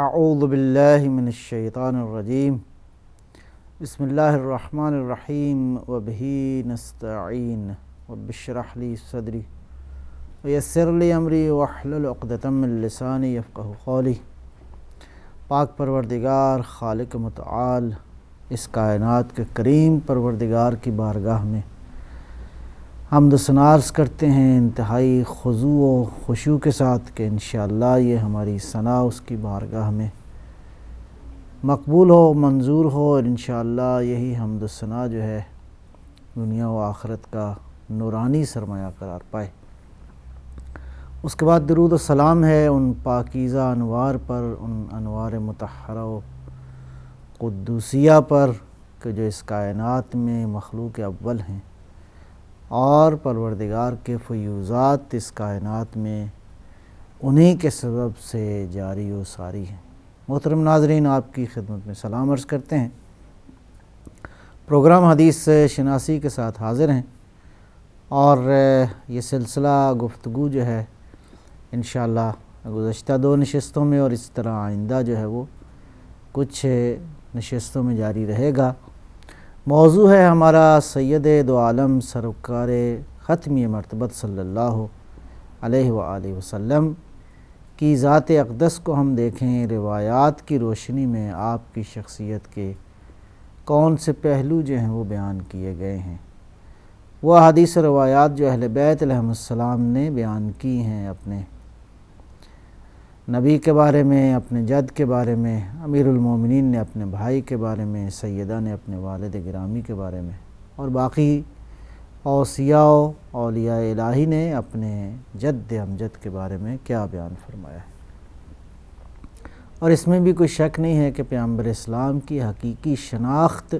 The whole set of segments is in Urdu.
اعوذ باللہ من الشیطان الرجیم بسم اللہ الرحمن الرحیم وبہ نستعین رب اشرح لی صدری ویسر لی امری واحلل عقدۃ من لسانی یفقہوا قولی۔ پاک پروردگار خالق متعال اس کائنات کے کریم پروردگار کی بارگاہ میں حمد و ثنا عرض کرتے ہیں انتہائی خضوع و خشوع کے ساتھ کہ انشاءاللہ یہ ہماری ثنا اس کی بارگاہ میں مقبول ہو، منظور ہو، اور انشاءاللہ یہی حمد و ثنا جو ہے دنیا و آخرت کا نورانی سرمایہ قرار پائے۔ اس کے بعد درود و سلام ہے ان پاکیزہ انوار پر، ان انوار مطہرہ و قدوسیہ پر کہ جو اس کائنات میں مخلوق اول ہیں اور پروردگار کے فیوضات اس کائنات میں انہی کے سبب سے جاری و ساری ہیں۔ محترم ناظرین، آپ کی خدمت میں سلام عرض کرتے ہیں۔ پروگرام حدیث شناسی کے ساتھ حاضر ہیں اور یہ سلسلہ گفتگو جو ہے انشاءاللہ گزشتہ 2 نشستوں میں اور اس طرح آئندہ جو ہے وہ کچھ نشستوں میں جاری رہے گا۔ موضوع ہے ہمارا سید دو عالم سرکار ختمی مرتبت صلی اللہ علیہ وآلہ وسلم کی ذات اقدس کو ہم دیکھیں روایات کی روشنی میں آپ کی شخصیت کے کون سے پہلو جو ہیں وہ بیان کیے گئے ہیں۔ وہ حدیث روایات جو اہل بیت علیہم السلام نے بیان کی ہیں اپنے نبی کے بارے میں، اپنے جد کے بارے میں، امیر المومنین نے اپنے بھائی کے بارے میں، سیدہ نے اپنے والد گرامی کے بارے میں، اور باقی اوصیاء و اولیاء الہی نے اپنے جد امجد کے بارے میں کیا بیان فرمایا ہے۔ اور اس میں بھی کوئی شک نہیں ہے کہ پیغمبر اسلام کی حقیقی شناخت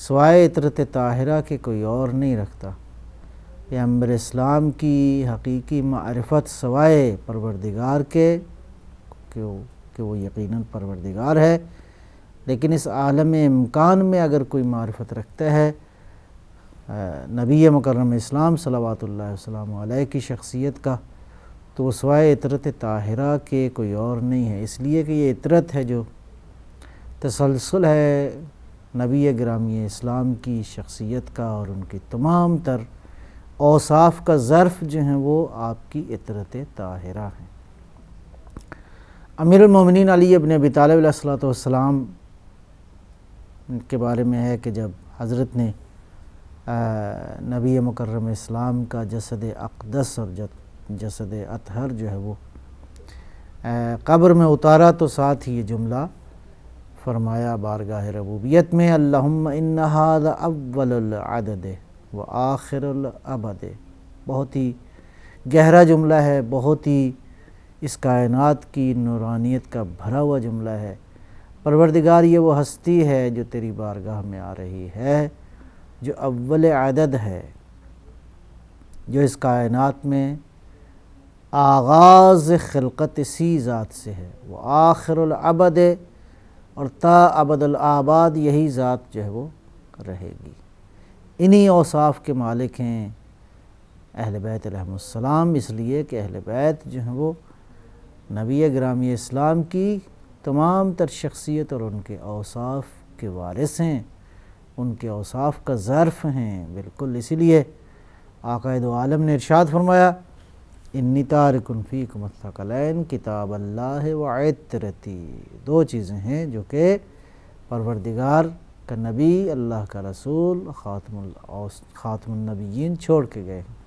سوائے عطرت طاہرہ کے کوئی اور نہیں رکھتا۔ پیغمبر اسلام کی حقیقی معرفت سوائے پروردگار کے کہ وہ یقیناً پروردگار ہے، لیکن اس عالم امکان میں اگر کوئی معرفت رکھتا ہے نبی مکرم اسلام صلوات اللہ وسلم علیہ کی شخصیت کا، تو وہ سوائے عطرت طاہرہ کے کوئی اور نہیں ہے، اس لیے کہ یہ عطرت ہے جو تسلسل ہے نبی گرامی اسلام کی شخصیت کا، اور ان کی تمام تر اوصاف کا ظرف جو ہیں وہ آپ کی عطرت طاہرہ ہیں۔ امیر المومنین علی ابن ابی طالب علیہ السلام کے بارے میں ہے کہ جب حضرت نے نبی مکرم اسلام کا جسد اقدس اور جسد اطہر جو ہے وہ قبر میں اتارا تو ساتھ ہی یہ جملہ فرمایا بارگاہ ربوبیت میں، اللہم ان ھذا اول العدد و آخر الابد۔ بہت ہی گہرا جملہ ہے، بہت ہی اس کائنات کی نورانیت کا بھرا ہوا جملہ ہے۔ پروردگار یہ وہ ہستی ہے جو تیری بارگاہ میں آ رہی ہے، جو اول عدد ہے، جو اس کائنات میں آغاز خلقت اسی ذات سے ہے، وہ آخر الابد، اور تا ابد الآباد یہی ذات جو ہے وہ رہے گی۔ انہی اوصاف کے مالک ہیں اہل بیت علیہم السلام، اس لیے کہ اہل بیت جو ہیں وہ نبی گرامی اسلام کی تمام تر شخصیت اور ان کے اوصاف کے وارث ہیں، ان کے اوصاف کا ظرف ہیں۔ بالکل اسی لیے آقا دو عالم نے ارشاد فرمایا، انی تارک فیکم الثقلین کتاب اللہ و عطرتی۔ 2 چیزیں ہیں جو کہ پروردگار کا نبی، اللہ کا رسول، خاتم النبیین چھوڑ کے گئے ہیں،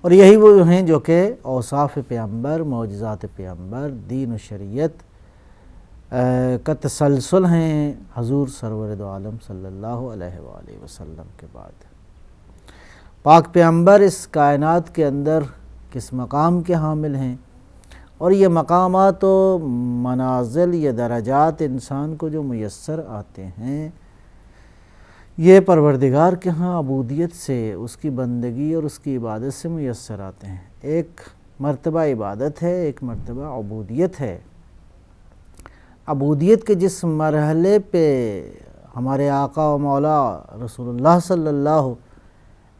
اور یہی وہ ہیں جو کہ اوصاف پیغمبر، معجزات پیغمبر، دین و شریعت کا تسلسل ہیں حضور سرور دو عالم صلی اللہ علیہ وآلہ وسلم کے بعد۔ پاک پیغمبر اس کائنات کے اندر کس مقام کے حامل ہیں، اور یہ مقامات و منازل یا درجات انسان کو جو میسر آتے ہیں یہ پروردگار کے ہاں عبودیت سے، اس کی بندگی اور اس کی عبادت سے میسر آتے ہیں۔ ایک مرتبہ عبادت ہے، ایک مرتبہ عبودیت ہے۔ عبودیت کے جس مرحلے پہ ہمارے آقا و مولا رسول اللہ صلی اللہ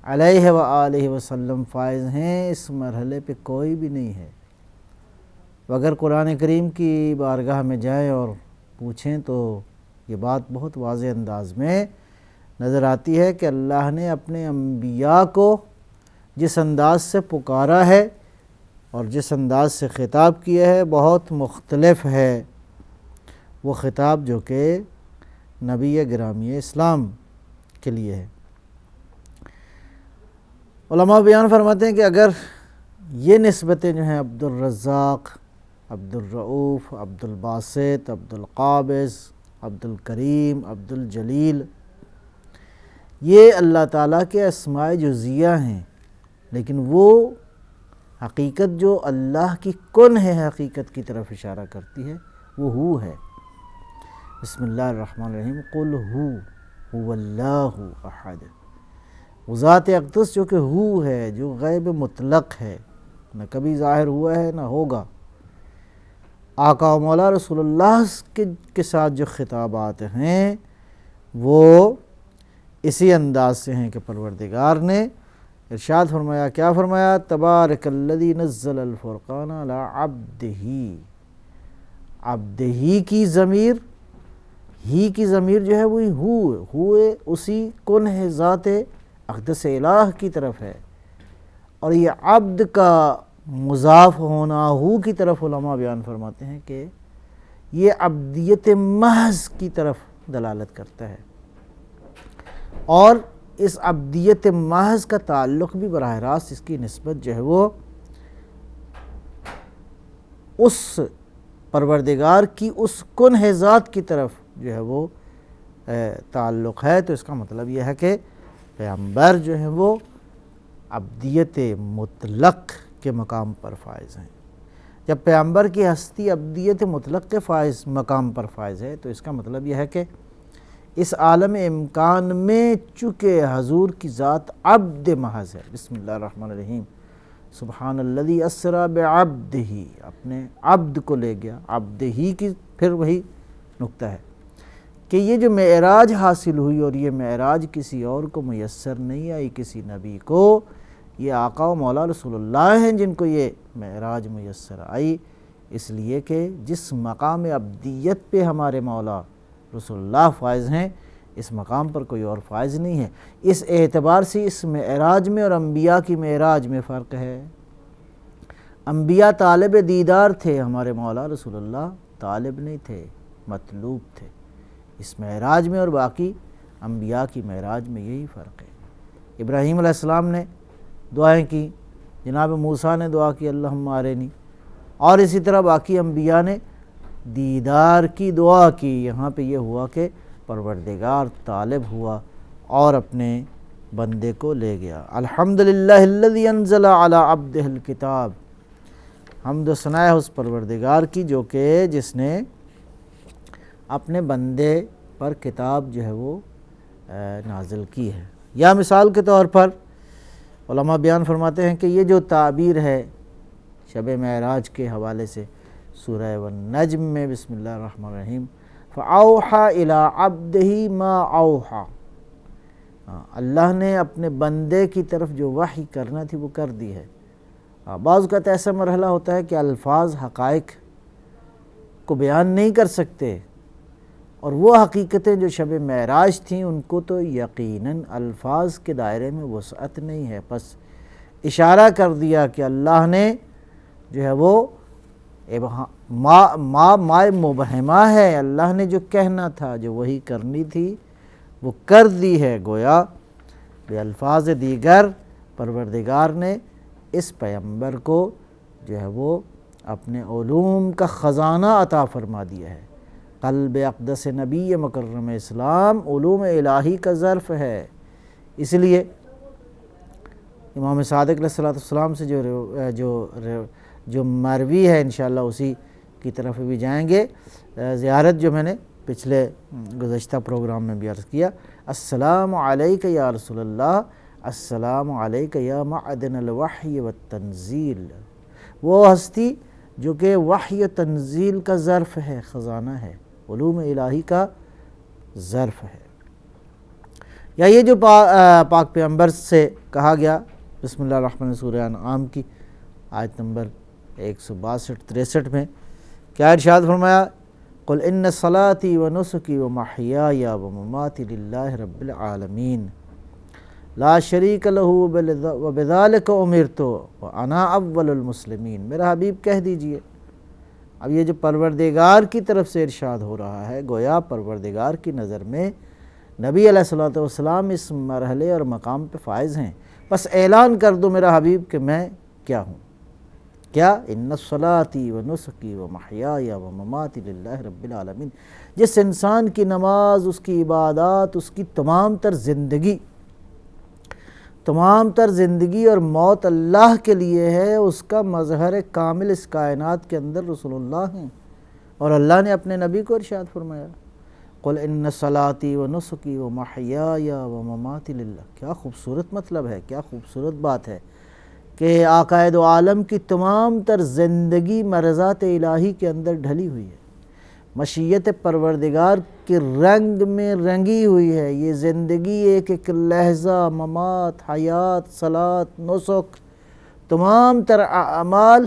علیہ وآلہ وسلم فائز ہیں، اس مرحلے پہ کوئی بھی نہیں ہے۔ اگر قرآن کریم کی بارگاہ میں جائیں اور پوچھیں تو یہ بات بہت واضح انداز میں نظر آتی ہے کہ اللہ نے اپنے انبیاء کو جس انداز سے پکارا ہے اور جس انداز سے خطاب کیا ہے بہت مختلف ہے وہ خطاب جو کہ نبی گرامی اسلام کے لیے ہے۔ علماء بیان فرماتے ہیں کہ اگر یہ نسبتیں جو ہیں عبد الرزاق، عبد الرؤوف، عبد الباسط، عبد القابض، عبد الکریم، عبد الجلیل، یہ اللہ تعالیٰ کے اسماء جزیہ ہیں، لیکن وہ حقیقت جو اللہ کی کن ہے حقیقت کی طرف اشارہ کرتی ہے وہ ہو ہے۔ بسم اللہ الرحمن الرحیم، قل هو اللہ احد، وہ ذات اقدس جو کہ ہو ہے، جو غیب مطلق ہے، نہ کبھی ظاہر ہوا ہے نہ ہوگا۔ آقا و مولا رسول اللہ کے ساتھ جو خطابات ہیں وہ اسی انداز سے ہیں کہ پروردگار نے ارشاد فرمایا، کیا فرمایا؟ تبارک الذی نزل الفرقان علی عبدہ، عبدہ کی ضمیر، ہی کی ضمیر جو ہے وہی ہوئے اسی کن ہے، ذات اقدس الہ کی طرف ہے، اور یہ عبد کا مضاف ہونا ہو کی طرف علماء بیان فرماتے ہیں کہ یہ عبدیت محض کی طرف دلالت کرتا ہے، اور اس عبدیت محض کا تعلق بھی براہ راست اس کی نسبت جو ہے وہ اس پروردگار کی اس کنہ ذات کی طرف جو ہے وہ تعلق ہے۔ تو اس کا مطلب یہ ہے کہ پیغمبر جو ہیں وہ عبدیت مطلق کے مقام پر فائز ہیں۔ جب پیغمبر کی ہستی عبدیت مطلق کے مقام پر فائز ہے تو اس کا مطلب یہ ہے کہ اس عالم امکان میں چونکہ حضور کی ذات عبد محض ہے۔ بسم اللہ الرحمن الرحیم، سبحان الذی اسری بعبدہ، اپنے عبد کو لے گیا، عبد ہی کی پھر وہی نقطہ ہے کہ یہ جو معراج حاصل ہوئی، اور یہ معراج کسی اور کو میسر نہیں آئی، کسی نبی کو، یہ آقا و مولا رسول اللہ ہیں جن کو یہ معراج میسر آئی، اس لیے کہ جس مقام عبدیت پہ ہمارے مولا رسول اللہ فائز ہیں اس مقام پر کوئی اور فائز نہیں ہے۔ اس اعتبار سے اس معراج میں اور انبیاء کی معراج میں فرق ہے۔ انبیاء طالب دیدار تھے، ہمارے مولا رسول اللہ طالب نہیں تھے، مطلوب تھے۔ اس معراج میں اور باقی انبیاء کی معراج میں یہی فرق ہے۔ ابراہیم علیہ السلام نے دعائیں کی، جناب موسیٰ نے دعا کی اللہم ارنی، اور اسی طرح باقی انبیاء نے دیدار کی دعا کی۔ یہاں پہ یہ ہوا کہ پروردگار طالب ہوا اور اپنے بندے کو لے گیا۔ الحمدللہ الذی انزل علی عبدہ الکتاب، حمد و ثنا ہے اس پروردگار کی جو کہ جس نے اپنے بندے پر کتاب جو ہے وہ نازل کی ہے۔ یا مثال کے طور پر علماء بیان فرماتے ہیں کہ یہ جو تعبیر ہے شب معراج کے حوالے سے سورہ والنجم میں بسم اللہ الرحمن الرحیم، فَأَوْحَى إِلَىٰ عَبْدِهِ مَا أَوْحَى، اللہ نے اپنے بندے کی طرف جو وحی کرنا تھی وہ کر دی ہے۔ بعض اوقات ایسا مرحلہ ہوتا ہے کہ الفاظ حقائق کو بیان نہیں کر سکتے، اور وہ حقیقتیں جو شب معراج تھیں ان کو تو یقیناً الفاظ کے دائرے میں وسعت نہیں ہے، بس اشارہ کر دیا کہ اللہ نے جو ہے وہ مائے مبہمہ ہے، اللہ نے جو کہنا تھا، جو وہی کرنی تھی وہ کر دی ہے۔ گویا بے الفاظ دیگر پروردگار نے اس پیغمبر کو جو ہے وہ اپنے علوم کا خزانہ عطا فرما دیا ہے۔ قلب اقدس نبی مکرم اسلام علوم الہی کا ظرف ہے، اس لیے امام صادق علیہ السلام سے جو مروی ہے انشاءاللہ اسی کی طرف بھی جائیں گے۔ زیارت جو میں نے پچھلے گزشتہ پروگرام میں بھی عرض کیا، السلام علیکہ یا رسول اللہ، السلام علیکہ یا معدن الوحی والتنزیل، وہ ہستی جو کہ وحی و تنزیل کا ظرف ہے، خزانہ ہے، علوم الہی کا ظرف ہے۔ یا یہ جو پاک پیغمبر سے کہا گیا، بسم اللہ الرحمن الرحیم، سورہ انعام کی آیت نمبر 162-63 میں کیا ارشاد فرمایا؟ قل ان صلاتی و نسکی و محیای و مماتی للہ رب العالمین لا شریک لہ و بذالک امرت وانا اول المسلمین۔ میرا حبیب کہہ دیجئے، اب یہ جو پروردگار کی طرف سے ارشاد ہو رہا ہے، گویا پروردگار کی نظر میں نبی علیہ الصلوۃ والسلام اس مرحلے اور مقام پہ فائز ہیں۔ بس اعلان کر دو میرا حبیب کہ میں کیا ہوں، کیا؟ ان صلاتی و نسکی و محیای و مماتی للہ رب العالمین۔ جس انسان کی نماز، اس کی عبادات، اس کی تمام تر زندگی اور موت اللہ کے لیے ہے، اس کا مظہر کامل اس کائنات کے اندر رسول اللہ ہیں، اور اللہ نے اپنے نبی کو ارشاد فرمایا قل ان صلاتی و نسکی و محیای و مماتی للہ۔ کیا خوبصورت مطلب ہے، کیا خوبصورت بات ہے کہ آقا دو عالم کی تمام تر زندگی مرضات الہی کے اندر ڈھلی ہوئی ہے، مشیت پروردگار کے رنگ میں رنگی ہوئی ہے۔ یہ زندگی ایک ایک لحظہ، ممات، حیات، صلاۃ، نسک، تمام تر اعمال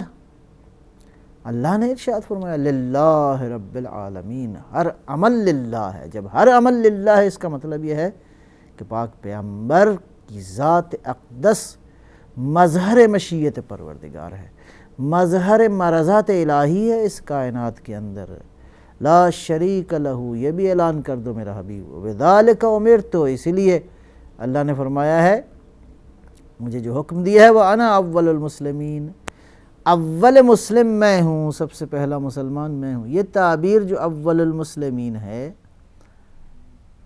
اللہ نے ارشاد فرمایا للہ رب العالمین، ہر عمل للہ ہے۔ جب ہر عمل للہ ہے، اس کا مطلب یہ ہے کہ پاک پیغمبر کی ذات اقدس مظہر مشیت پروردگار ہے، مظہر مرضات الہی ہے اس کائنات کے اندر۔ لا شریک لہ، یہ بھی اعلان کر دو میرا حبیب، بذالک امرت، اسی لیے اللہ نے فرمایا ہے، مجھے جو حکم دیا ہے وہ انا اول المسلمین، اول مسلم میں ہوں، سب سے پہلا مسلمان میں ہوں۔ یہ تعبیر جو اول المسلمین ہے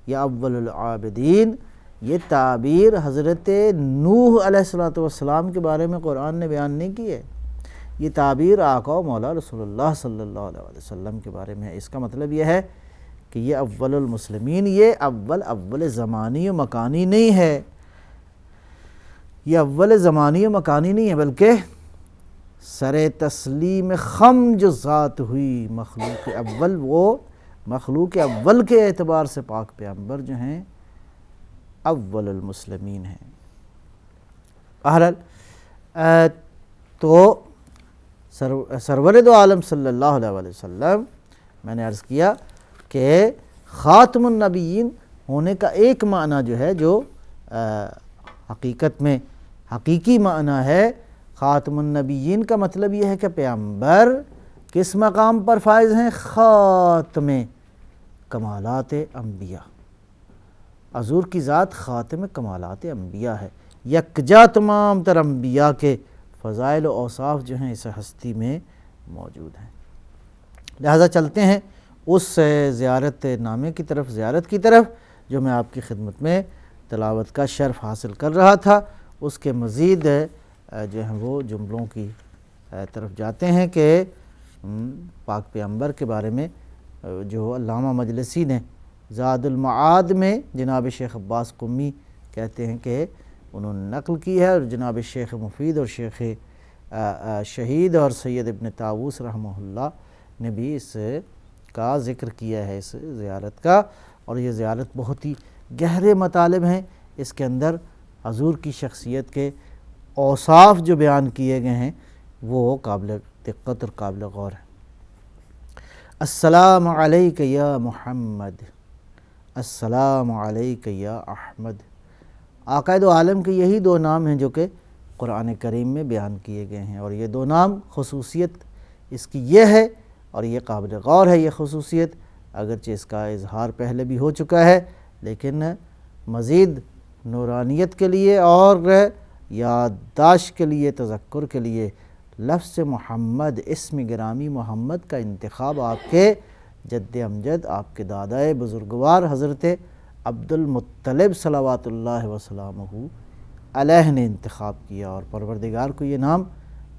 یا اول العابدین، یہ تعبیر حضرت نوح علیہ السلام کے بارے میں قرآن نے بیان نہیں کی ہے، یہ تعبیر آقا و مولا رسول اللہ صلی اللہ علیہ وسلم کے بارے میں ہے۔ اس کا مطلب یہ ہے کہ یہ اول المسلمین، یہ اول زمانی و مکانی نہیں ہے، یہ اول زمانی و مکانی نہیں ہے، بلکہ سر تسلیم خم جو ذات ہوئی مخلوق اول، وہ مخلوق اول کے اعتبار سے پاک پیغمبر جو ہیں اول المسلمین ہیں۔ بہرحال تو سرور دو عالم صلی اللہ علیہ وسلم، میں نے عرض کیا کہ خاتم النبیین ہونے کا ایک معنی جو ہے، جو حقیقت میں حقیقی معنی ہے، خاتم النبیین کا مطلب یہ ہے کہ پیغمبر کس مقام پر فائز ہیں؟ خاتم کمالات انبیاء، حضور کی ذات خاتم کمالات انبیاء ہے، یکجا تمام تر انبیاء کے فضائل و اوصاف جو ہیں اس ہستی میں موجود ہیں۔ لہذا چلتے ہیں اس زیارت نامے کی طرف، زیارت کی طرف جو میں آپ کی خدمت میں تلاوت کا شرف حاصل کر رہا تھا۔ اس کے مزید جو ہیں وہ جملوں کی طرف جاتے ہیں کہ پاک پیغمبر کے بارے میں جو علامہ مجلسی نے زاد المعاد میں جناب شیخ عباس قمی کہتے ہیں کہ انہوں نے نقل کی ہے، اور جناب شیخ مفید اور شیخ شہید اور سید ابن طاووس رحمہ اللہ نے بھی اس کا ذکر کیا ہے، اس زیارت کا، اور یہ زیارت بہت ہی گہرے مطالب ہیں، اس کے اندر حضور کی شخصیت کے اوصاف جو بیان کیے گئے ہیں وہ قابل دقت اور قابل غور ہے۔ السلام علیک یا محمد، السلام علیک یا احمد۔ آقا دو عالم کے یہی دو نام ہیں جو کہ قرآن کریم میں بیان کیے گئے ہیں، اور یہ دو نام خصوصیت اس کی یہ ہے، اور یہ قابل غور ہے یہ خصوصیت، اگرچہ اس کا اظہار پہلے بھی ہو چکا ہے، لیکن مزید نورانیت کے لیے اور یادداشت کے لیے، تذکر کے لیے لفظ محمد، اسم گرامی محمد کا انتخاب آپ کے جد امجد، آپ کے دادائے بزرگوار حضرت عبد المطلب صلوات اللہ وسلامہ علیہ نے انتخاب کیا، اور پروردگار کو یہ نام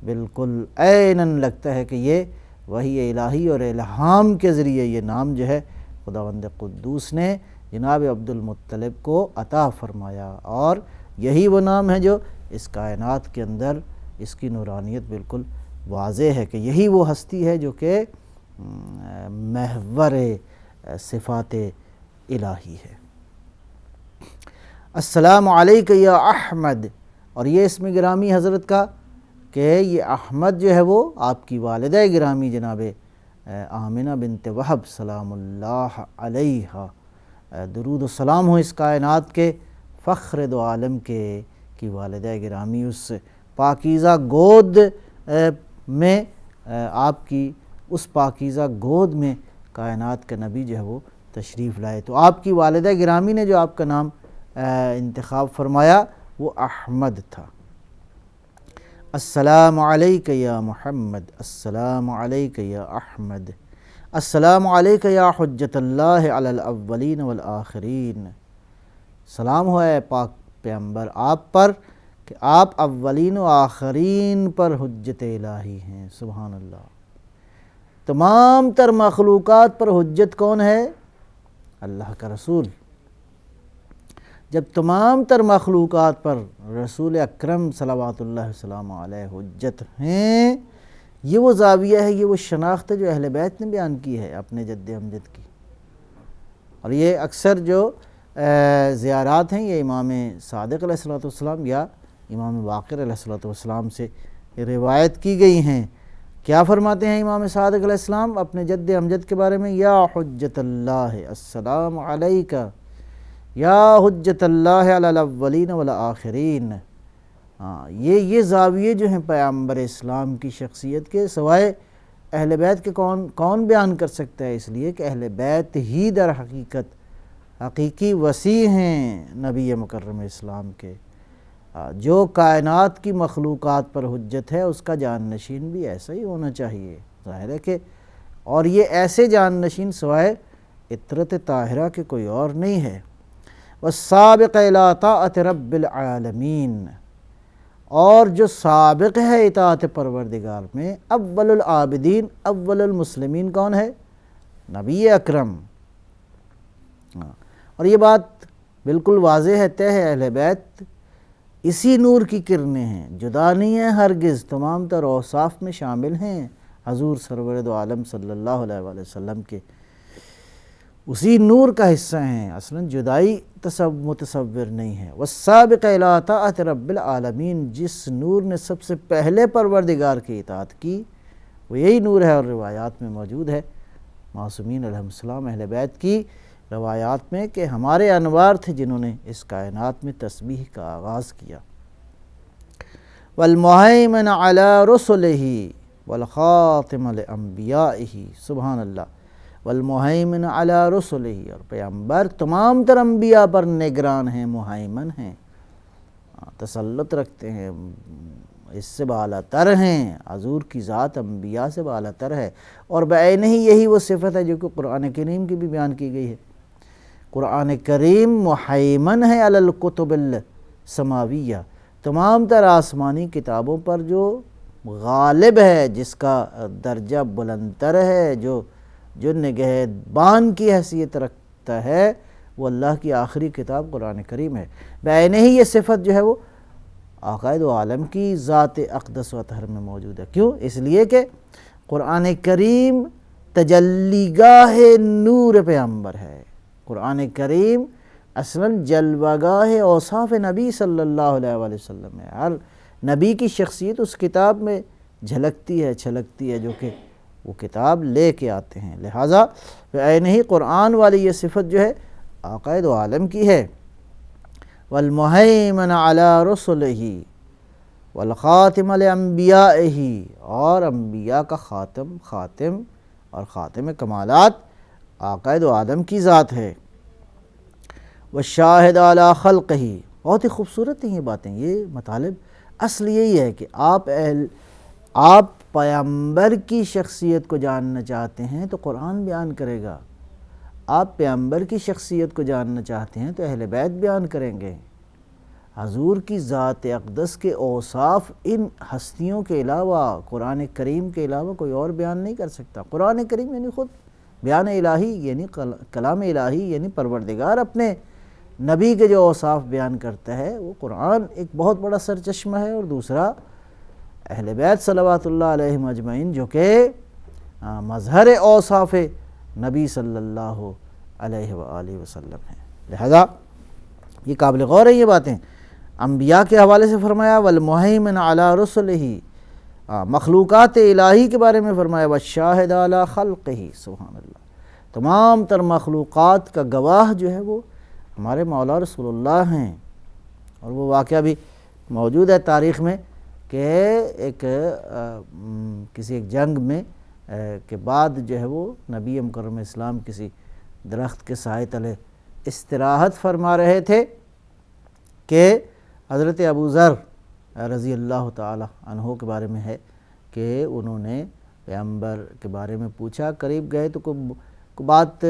بالکل عیناً لگتا ہے کہ یہ وحی الہی اور الہام کے ذریعے یہ نام جو ہے خداوند قدوس نے جناب عبد المطلب کو عطا فرمایا، اور یہی وہ نام ہے جو اس کائنات کے اندر اس کی نورانیت بالکل واضح ہے کہ یہی وہ ہستی ہے جو کہ محور صفات الہی ہے۔ السلام علیک یا احمد، اور یہ اسم گرامی حضرت کا کہ یہ احمد جو ہے وہ آپ کی والدہ گرامی جناب آمنہ بنت وہب سلام اللہ علیہا، درود و سلام ہو اس کائنات کے فخر دو عالم کے کی والدہ گرامی اس پاکیزہ گود میں آپ کی اس پاکیزہ گود میں کائنات کا نبی جو ہے وہ تشریف لائے۔ تو آپ کی والدہ گرامی نے جو آپ کا نام انتخاب فرمایا وہ احمد تھا۔ السلام علیک یا محمد، السلام علیک یا احمد، السلام علیک یا حجت اللہ علی الاولین والآخرین۔ سلام ہو اے پاک پیغمبر آپ پر کہ آپ اولین و آخرین پر حجت الہی ہیں۔ سبحان اللہ۔ تمام تر مخلوقات پر حجت کون ہے؟ اللہ کا رسول۔ جب تمام تر مخلوقات پر رسول اکرم صلوات اللہ وسلم علیہ حجت ہیں، یہ وہ زاویہ ہے، یہ وہ شناخت ہے جو اہل بیت نے بیان کی ہے اپنے جد امجد کی۔ اور یہ اکثر جو زیارات ہیں یہ امام صادق علیہ السلام یا امام باقر علیہ السلام سے روایت کی گئی ہیں۔ کیا فرماتے ہیں امام صادق علیہ السلام اپنے جد امجد کے بارے میں؟ یا حجت اللہ السلام علیکہ یا حجت اللہ علی الاولین والآخرین۔ یہ زاویے جو ہیں پیغمبر اسلام کی شخصیت کے سوائے اہل بیت کے کون بیان کر سکتا ہے؟ اس لیے کہ اہل بیت ہی در حقیقت حقیقی وسیع ہیں نبی مکرم اسلام کے۔ جو کائنات کی مخلوقات پر حجت ہے اس کا جانشین بھی ایسا ہی ہونا چاہیے، ظاہر ہے کہ، اور یہ ایسے جانشین سوائے عطرت طاہرہ کے کوئی اور نہیں ہے۔ والسابق الی طاعت رب العالمین، اور جو سابق ہے اطاعت پروردگار میں، اول العابدین اول المسلمین کون ہے؟ نبی اکرم۔ اور یہ بات بالکل واضح ہے، طے ہے، اہل بیت اسی نور کی کرنیں ہیں، جدا نہیں ہیں ہرگز، تمام تر اوصاف میں شامل ہیں حضور سرور دو عالم صلی اللہ علیہ وآلہ وسلم کے، اسی نور کا حصہ ہیں، اصلاً جدائی متصور نہیں ہے۔ والسابق الی طاعت رب العالمین، جس نور نے سب سے پہلے پروردگار کی اطاعت کی وہ یہی نور ہے، اور روایات میں موجود ہے معصومین علیہ السلام اہل بیت کی روایات میں کہ ہمارے انوار تھے جنہوں نے اس کائنات میں تسبیح کا آغاز کیا۔ والمہیمن علی رسلہ والخاتم لانبیائہ، سبحان اللہ۔ والمہیمن علی رسلہ، اور پیغمبر تمام تر انبیاء پر نگران ہیں، مہیمن ہیں، تسلط رکھتے ہیں، اس سے بالا تر ہیں، حضور کی ذات انبیاء سے بالا تر ہے، اور بعینہ ہی یہی وہ صفت ہے جو کہ قرآن کریم کی بھی بیان کی گئی ہے۔ قرآن کریم مہیمن ہے علی الکتب السماویہ، تمام تر آسمانی کتابوں پر جو غالب ہے، جس کا درجہ بلندتر ہے، جو نگہبان کی حیثیت رکھتا ہے، وہ اللہ کی آخری کتاب قرآن کریم ہے۔ بعینہ ہی یہ صفت جو ہے وہ آقائد و عالم کی ذات اقدس و اطہر میں موجود ہے۔ کیوں؟ اس لیے کہ قرآن کریم تجلی گاہ نور پیغمبر ہے، قرآن کریم اصلاً جلوہ گاہ اوصاف نبی صلی اللہ علیہ وآلہ وسلم ہے، ہر نبی کی شخصیت اس کتاب میں جھلکتی ہے، چھلکتی ہے، جو کہ وہ کتاب لے کے آتے ہیں۔ لہٰذا بعینہ ہی قرآن والی یہ صفت جو ہے عقائد و عالم کی ہے۔ والمہیمن علی رسلہ والخاتم لانبیائہ، اور انبیاء کا خاتم اور خاتم کمالات عقائد و عالم کی ذات ہے۔ والشاہد علی خلقہ، بہت ہی خوبصورت ہیں یہ باتیں، یہ مطالب اصل یہی ہے کہ آپ پیغمبر کی شخصیت کو جاننا چاہتے ہیں تو قرآن بیان کرے گا، آپ پیغمبر کی شخصیت کو جاننا چاہتے ہیں تو اہل بیت بیان کریں گے۔ حضور کی ذات اقدس کے اوصاف ان ہستیوں کے علاوہ، قرآن کریم کے علاوہ کوئی اور بیان نہیں کر سکتا۔ قرآن کریم یعنی خود بیان الہی، یعنی کلام الہی، یعنی پروردگار اپنے نبی کے جو اوصاف بیان کرتا ہے، وہ قرآن ایک بہت بڑا سرچشمہ ہے، اور دوسرا اہل بیت صلوات اللہ علیہم اجمعین جو کہ مظہر اوصاف نبی صلی اللہ علیہ وآلہ وسلم ہیں۔ لہذا یہ قابل غور ہے یہ باتیں۔ انبیاء کے حوالے سے فرمایا والمہیمن علی رسلہ، مخلوقات الہی کے بارے میں فرمایا والشاہد علی خلقہ، سبحان اللہ، تمام تر مخلوقات کا گواہ جو ہے وہ ہمارے مولا رسول اللہ ہیں۔ اور وہ واقعہ بھی موجود ہے تاریخ میں کہ کسی ایک جنگ میں کے بعد جو ہے وہ نبی مکرم اسلام کسی درخت کے سائے تلے استراحت فرما رہے تھے کہ حضرت ابو ذر رضی اللہ تعالی عنہ کے بارے میں ہے کہ انہوں نے پیغمبر کے بارے میں پوچھا، قریب گئے تو کوئی بات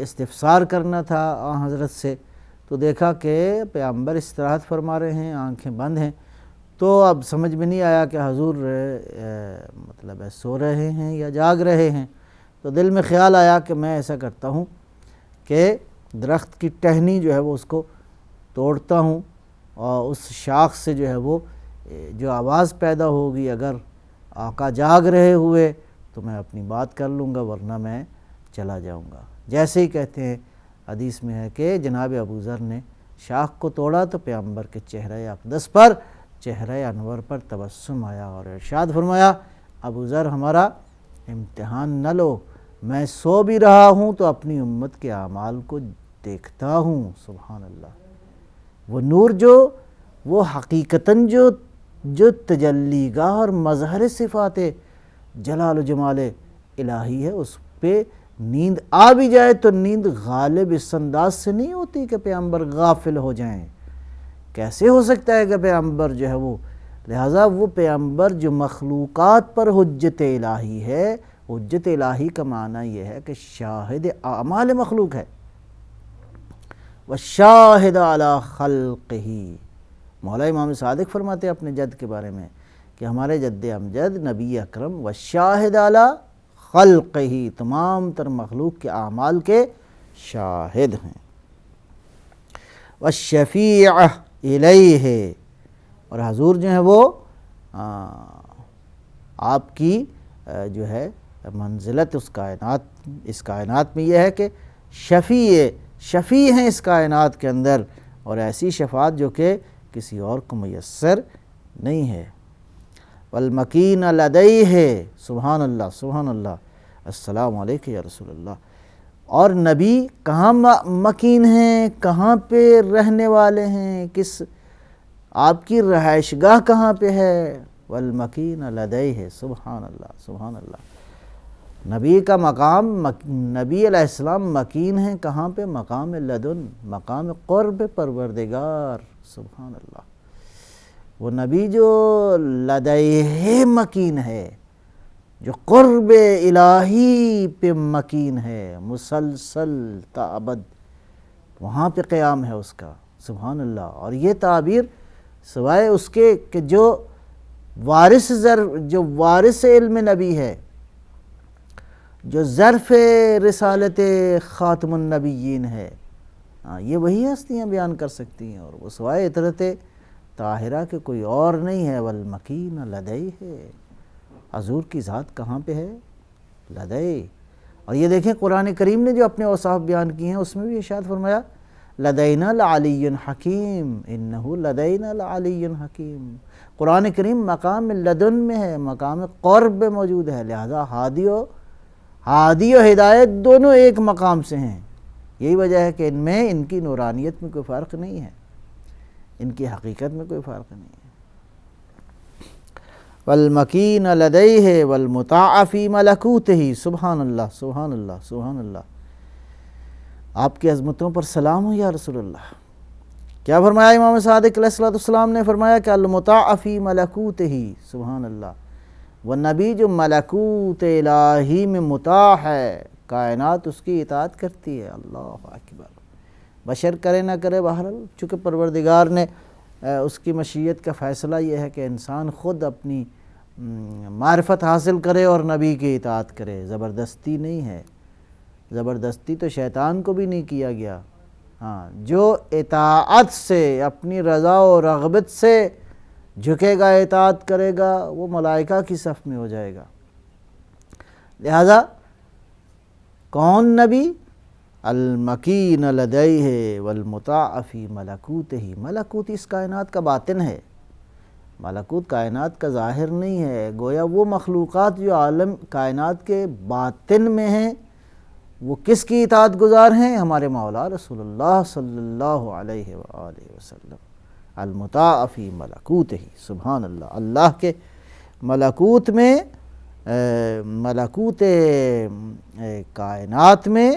استفسار کرنا تھا آن حضرت سے، تو دیکھا کہ پیغمبر استراحت فرما رہے ہیں، آنکھیں بند ہیں، تو اب سمجھ میں نہیں آیا کہ حضور مطلب سو رہے ہیں یا جاگ رہے ہیں۔ تو دل میں خیال آیا کہ میں ایسا کرتا ہوں کہ درخت کی ٹہنی جو ہے وہ اس کو توڑتا ہوں، اور اس شاخ سے جو ہے وہ جو آواز پیدا ہوگی، اگر آقا جاگ رہے ہوئے تو میں اپنی بات کر لوں گا، ورنہ میں چلا جاؤں گا۔ جیسے ہی کہتے ہیں حدیث میں ہے کہ جناب ابو ذر نے شاخ کو توڑا تو پیغمبر کے چہرہ اقدس پر، چہرہ انور پر تبسم آیا اور ارشاد فرمایا، ابو ذر ہمارا امتحان نہ لو، میں سو بھی رہا ہوں تو اپنی امت کے اعمال کو دیکھتا ہوں۔ سبحان اللہ، وہ نور جو وہ حقیقتاً جو تجلی گاہ اور مظہر صفات جلال و جمال الہی ہے، اس پہ نیند آ بھی جائے تو نیند غالب اس انداز سے نہیں ہوتی کہ پیغمبر غافل ہو جائیں۔ کیسے ہو سکتا ہے کہ پیغمبر جو ہے وہ، لہٰذا وہ پیغمبر جو مخلوقات پر حجت الہی ہے، حجت الہی کا معنی یہ ہے کہ شاہد اعمال مخلوق ہے، والشاہد علی خلقہ۔ مولا امام صادق فرماتے ہیں اپنے جد کے بارے میں کہ ہمارے جد امجد نبی اکرم والشاہد علی خلقہ، تمام تر مخلوق کے اعمال کے شاہد ہیں، والشفیع الیہ، اور حضور جو ہیں وہ آپ کی جو ہے منزلت اس کائنات میں یہ ہے کہ شفیع ہیں اس کائنات کے اندر، اور ایسی شفاعت جو کہ کسی اور کو میسر نہیں ہے۔ والمکین لدیہ، سبحان اللہ سبحان اللہ، السلام علیکم یا رسول اللہ۔ اور نبی کہاں مکین ہیں، کہاں پہ رہنے والے ہیں، کس آپ کی رہائش گاہ کہاں پہ ہے؟ والمکین لدیہ، سبحان اللہ سبحان اللہ۔ نبی کا مقام، نبی علیہ السلام مکین ہیں کہاں پہ؟ مقام لدن، مقام قرب پروردگار، سبحان اللہ۔ وہ نبی جو لدیہ مکین ہے، جو قرب الہی پہ مکین ہے، مسلسل تا ابد وہاں پہ قیام ہے اس کا، سبحان اللہ۔ اور یہ تعبیر سوائے اس کے کہ جو وارث علم نبی ہے، جو ظرف رسالت خاتم النبیین ہے، یہ وہی ہستیاں بیان کر سکتی ہیں، اور وہ سوائے اطرت طاہرہ کے کوئی اور نہیں ہے۔ والمکین لدیہ، حضور کی ذات کہاں پہ ہے؟ لدیہ۔ اور یہ دیکھیں قرآن کریم نے جو اپنے اوصاف بیان کی ہیں اس میں بھی ارشاد فرمایا لدینا لعلی حکیم، انہ لدینا لعلی حکیم۔ قرآن کریم مقام لدن میں ہے، مقام قرب موجود ہے، لہذا ہادی و ہدایت دونوں ایک مقام سے ہیں۔ یہی وجہ ہے کہ ان میں ان کی نورانیت میں کوئی فرق نہیں ہے، ان کی حقیقت میں کوئی فرق نہیں ہے۔ والمکین لدیہ والمطاع فی ملکوتہ، سبحان اللہ سبحان اللہ سبحان اللہ۔ آپ کی عظمتوں پر سلام ہو یا رسول اللہ۔ کیا فرمایا امام صادق علیہ السلام نے؟ فرمایا کہ المطاع فی ملکوتہ، سبحان اللہ۔ وہ نبی جو ملکوت الہی میں مطاع ہے، کائنات اس کی اطاعت کرتی ہے، اللہ اکبر۔ بشر کرے نہ کرے، بہرحال چونکہ پروردگار نے اس کی مشیت کا فیصلہ یہ ہے کہ انسان خود اپنی معرفت حاصل کرے اور نبی کی اطاعت کرے، زبردستی نہیں ہے، زبردستی تو شیطان کو بھی نہیں کیا گیا۔ ہاں، جو اطاعت سے، اپنی رضا و رغبت سے جھکے گا، اطاعت کرے گا، وہ ملائکہ کی صف میں ہو جائے گا۔ لہذا کون نبی؟ المکین لدیہ والمطاع فی ملکوتہ۔ ملکوت اس کائنات کا باطن ہے، ملکوت کائنات کا ظاہر نہیں ہے، گویا وہ مخلوقات جو عالم کائنات کے باطن میں ہیں وہ کس کی اطاعت گزار ہیں؟ ہمارے مولا رسول اللہ صلی اللہ علیہ وآلہ وسلم، المطاع فی ملکوتہ، سبحان اللہ، اللہ کے ملکوت میں، ملکوت کائنات میں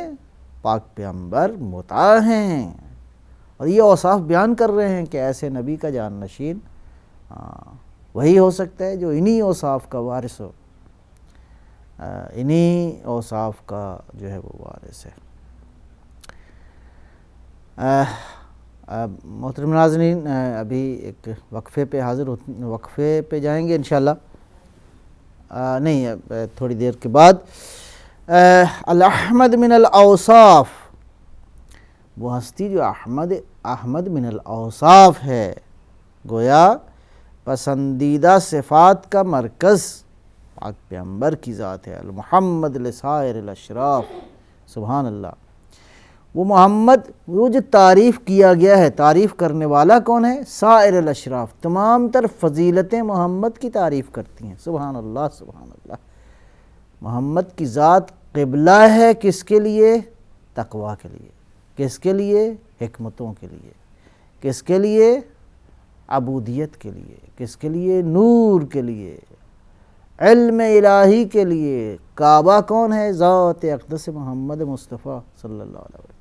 پاک پیغمبر مطاع ہیں، اور یہ اوصاف بیان کر رہے ہیں کہ ایسے نبی کا جان نشین وہی ہو سکتا ہے جو انہی اوصاف کا وارث ہو، انہی اوصاف کا جو ہے وہ وارث ہے۔ محترم ناظرین، ابھی ایک وقفے پہ وقفے پہ جائیں گے انشاءاللہ، نہیں تھوڑی دیر کے بعد۔ الاحمد من الاوصاف، وہ ہستی جو احمد من الاوصاف ہے، گویا پسندیدہ صفات کا مرکز پاک پیغمبر کی ذات ہے، المحمد لسائر الاشراف، سبحان اللہ۔ وہ محمد، وہ جو تعریف کیا گیا ہے، تعریف کرنے والا کون ہے؟ سائر الاشراف، تمام تر فضیلتیں محمد کی تعریف کرتی ہیں، سبحان اللہ سبحان اللہ۔ محمد کی ذات قبلہ ہے کس کے لیے؟ تقویٰ کے لیے۔ کس کے لیے؟ حکمتوں کے لیے۔ کس کے لیے؟ عبودیت کے لیے۔ کس کے لیے؟ نور کے لیے، علم الہی کے لیے۔ کعبہ کون ہے؟ ذات اقدس محمد مصطفیٰ صلی اللہ علیہ وسلم،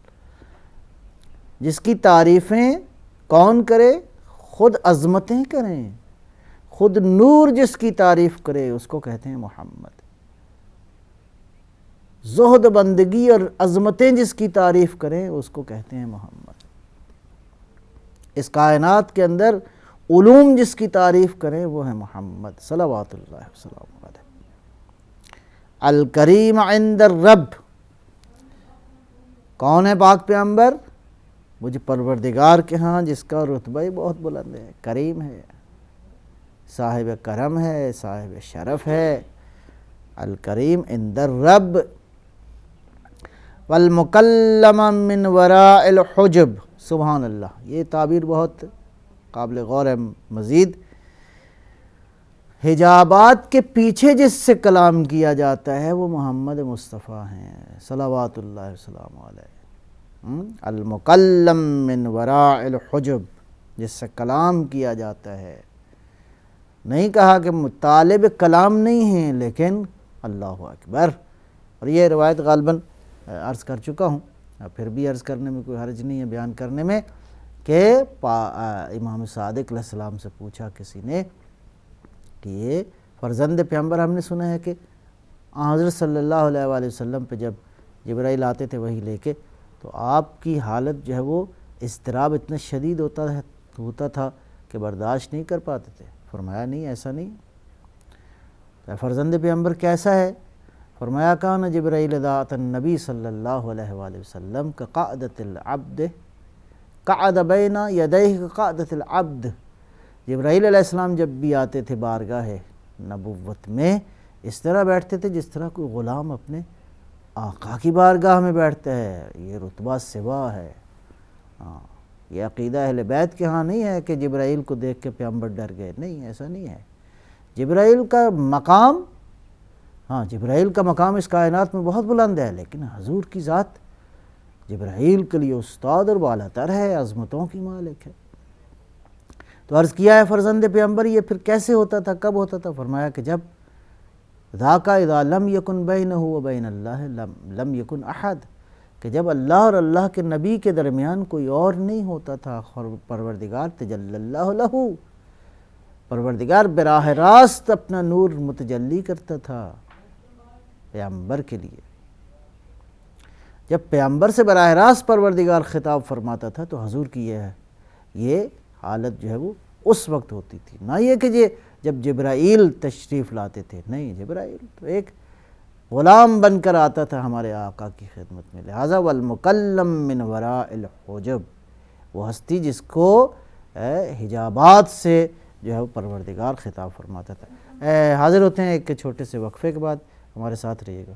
جس کی تعریفیں کون کرے؟ خود عظمتیں کریں، خود نور جس کی تعریف کرے اس کو کہتے ہیں محمد۔ زہد، بندگی اور عظمتیں جس کی تعریف کریں اس کو کہتے ہیں محمد۔ اس کائنات کے اندر علوم جس کی تعریف کریں وہ ہے محمد صلوات اللہ وسلم علیہ۔ الکریم عند الرب، کون ہے پاک پیغمبر؟ مجھ پروردگار کے ہاں جس کا رتبہ ہی بہت بلند ہے، کریم ہے، صاحب کرم ہے، صاحب شرف ہے، الکریم عند الرب۔ والمکلم من وراء الحجب، سبحان اللہ، یہ تعبیر بہت قابل غور ہے مزید۔ حجابات کے پیچھے جس سے کلام کیا جاتا ہے وہ محمد مصطفیٰ ہیں صلوات اللہ وسلم علیہ۔ المکلم من وراء الحجب، جس سے کلام کیا جاتا ہے، نہیں کہا کہ طالب کلام نہیں ہیں لیکن اللہ اکبر۔ اور یہ روایت غالباً عرض کر چکا ہوں، پھر بھی عرض کرنے میں کوئی حرج نہیں ہے، بیان کرنے میں، کہ امام صادق علیہ السلام سے پوچھا کسی نے کہ یہ فرزند پیغمبر ہم نے سنا ہے کہ حضرت صلی اللہ علیہ وآلہ وسلم پہ جب جبرائیل آتے تھے وہی لے کے، تو آپ کی حالت جو ہے وہ اضطراب اتنا شدید ہوتا تھا کہ برداشت نہیں کر پاتے تھے۔ فرمایا نہیں، ایسا نہیں۔ فرزند پیغمبر کیسا ہے؟ فرمایا کان جبرائیل ذات النبی صلی اللہ علیہ وآلہ وسلم کا قعدۃ العبد، قعد بین یدیہ کا قعدۃ العبد۔ جبرائیل علیہ السلام جب بھی آتے تھے بارگاہ نبوت میں، اس طرح بیٹھتے تھے جس طرح کوئی غلام اپنے آقا کی بارگاہ میں بیٹھتا ہے۔ یہ رتبہ سوا ہے۔ یہ عقیدہ اہل بیت کے ہاں نہیں ہے کہ جبرائیل کو دیکھ کے پیغمبر ڈر گئے، نہیں، ایسا نہیں ہے۔ جبرائیل کا مقام، جبرائیل کا مقام اس کائنات میں بہت بلند ہے، لیکن حضور کی ذات جبرائیل کے لیے استاد اور بالاتر ہے، عظمتوں کی مالک ہے۔ تو عرض کیا ہے فرزند پیغمبر یہ پھر کیسے ہوتا تھا، کب ہوتا تھا؟ فرمایا کہ جب ذاک اذا لم یکن بینہ وبین اللہ لم یکن احد، کہ جب اللہ اور اللہ کے نبی کے درمیان کوئی اور نہیں ہوتا تھا، پروردگار تجلی اللہ لہ، پروردگار براہ راست اپنا نور متجلی کرتا تھا پیغمبر کے لیے۔ جب پیغمبر سے براہ راست پروردگار خطاب فرماتا تھا تو حضور کی یہ حالت جو ہے وہ اس وقت ہوتی تھی، نہ یہ کہ جب جبرائیل تشریف لاتے تھے، نہیں، جبرائیل تو ایک غلام بن کر آتا تھا ہمارے آقا کی خدمت میں۔ لہذا والمکلم من وراء الحجب، وہ ہستی جس کو حجابات سے جو ہے وہ پروردگار خطاب فرماتا تھا۔ حاضر ہوتے ہیں ایک چھوٹے سے وقفے کے بعد، ہمارے ساتھ رہیے گا۔